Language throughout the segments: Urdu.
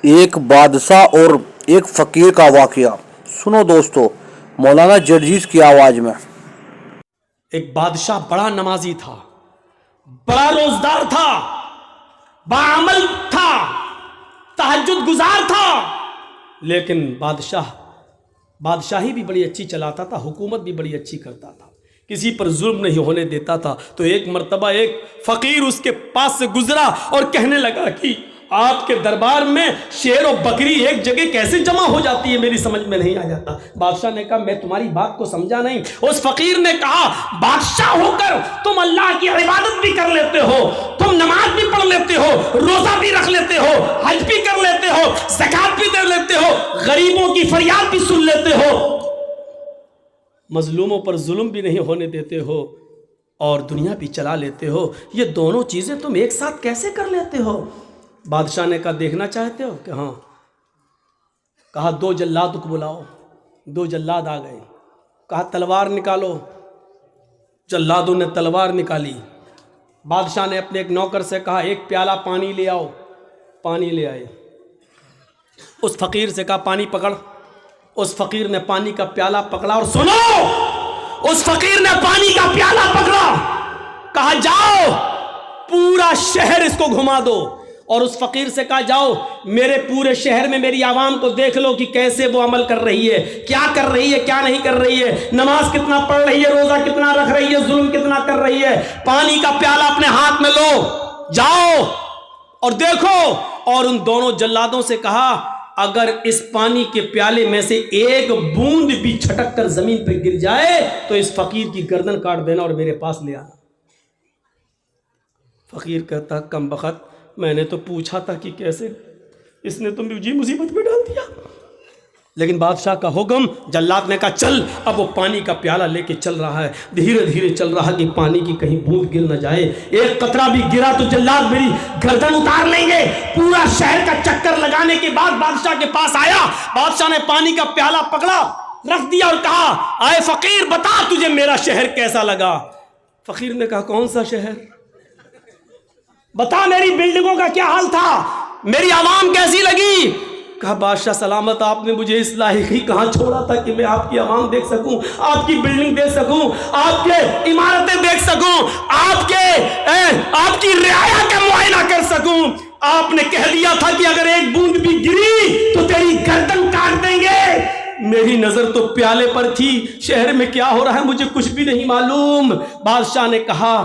ایک بادشاہ اور ایک فقیر کا واقعہ سنو دوستو، مولانا جرجیز کی آواز میں۔ ایک بادشاہ بڑا نمازی تھا، بڑا روزدار تھا، باعمل تھا، تہجد گزار تھا، لیکن بادشاہی بھی بڑی اچھی چلاتا تھا، حکومت بھی بڑی اچھی کرتا تھا، کسی پر ظلم نہیں ہونے دیتا تھا۔ تو ایک مرتبہ ایک فقیر اس کے پاس سے گزرا اور کہنے لگا کہ آپ کے دربار میں شیر و بکری ایک جگہ کیسے جمع ہو جاتی ہے، میری سمجھ میں نہیں آ جاتا۔ بادشاہ نے کہا میں تمہاری بات کو سمجھا نہیں۔ اس فقیر نے کہا بادشاہ ہو کر تم اللہ کی عبادت بھی کر لیتے ہو، تم نماز بھی پڑھ لیتے ہو، روزہ بھی رکھ لیتے ہو، حج بھی کر لیتے ہو، زکوٰۃ بھی دے لیتے ہو، غریبوں کی فریاد بھی سن لیتے ہو، مظلوموں پر ظلم بھی نہیں ہونے دیتے ہو، اور دنیا بھی چلا لیتے ہو، یہ دونوں چیزیں تم ایک ساتھ کیسے کر لیتے ہو؟ بادشاہ نے کہا دیکھنا چاہتے ہو کہ ہاں؟ کہا دو جلاد کو بلاؤ۔ دو جلاد آ گئے، کہا تلوار نکالو۔ جلادوں نے تلوار نکالی۔ بادشاہ نے اپنے ایک نوکر سے کہا ایک پیالہ پانی لے آؤ۔ پانی لے آئے۔ اس فقیر سے کہا پانی پکڑ۔ اس فقیر نے پانی کا پیالہ پکڑا، اور سنو، اس فقیر نے پانی کا پیالہ پکڑا، کہا جاؤ پورا شہر اس کو گھما دو، اور اس فقیر سے کہا جاؤ میرے پورے شہر میں میری عوام کو دیکھ لو کہ کیسے وہ عمل کر رہی ہے، کیا کر رہی ہے، کیا نہیں کر رہی ہے، نماز کتنا پڑھ رہی ہے، روزہ کتنا رکھ رہی ہے، ظلم کتنا کر رہی ہے۔ پانی کا پیالہ اپنے ہاتھ میں لو، جاؤ اور دیکھو۔ اور ان دونوں جلادوں سے کہا اگر اس پانی کے پیالے میں سے ایک بوند بھی چھٹک کر زمین پہ گر جائے تو اس فقیر کی گردن کاٹ دینا اور میرے پاس لے آنا۔ فقیر کہتا کم بخت، میں نے تو پوچھا تھا کہ کیسے، اس نے تو مجھے مصیبت میں ڈال دیا۔ لیکن بادشاہ کا حکم، جلاد نے کہا چل۔ اب وہ پانی کا پیالہ لے کے چل رہا ہے، دھیرے دھیرے چل رہا کہ پانی کی کہیں بوند گر نہ جائے، ایک قطرہ بھی گرا تو جلاد میری گردن اتار لیں گے۔ پورا شہر کا چکر لگانے کے بعد بادشاہ کے پاس آیا۔ بادشاہ نے پانی کا پیالہ پکڑا، رکھ دیا اور کہا اے فقیر بتا تجھے میرا شہر کیسا لگا؟ فقیر نے کہا کون سا شہر؟ بتا میری بلڈنگوں کا کیا حال تھا، میری عوام کیسی لگی؟ کہا بادشاہ سلامت، آپ نے مجھے اس لائق ہی کہاں چھوڑا تھا کہ میں آپ کی عوام دیکھ سکوں، آپ کی بلڈنگ دیکھ سکوں، آپ کے عمارتیں دیکھ سکوں، آپ کی رعایا کا معائنہ کر سکوں۔ آپ نے کہہ دیا تھا کہ اگر ایک بوند بھی گری تو تیری گردن کاٹ دیں گے۔ میری نظر تو پیالے پر تھی، شہر میں کیا ہو رہا ہے مجھے کچھ بھی نہیں معلوم۔ بادشاہ نے کہا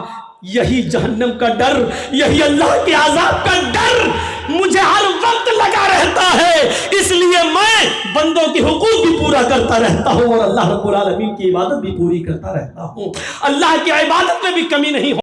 یہی جہنم کا ڈر، یہی اللہ کے عذاب کا ڈر مجھے ہر وقت لگا رہتا ہے، اس لیے میں بندوں کے حقوق بھی پورا کرتا رہتا ہوں اور اللہ رب العالمین کی عبادت بھی پوری کرتا رہتا ہوں، اللہ کی عبادت میں بھی کمی نہیں ہو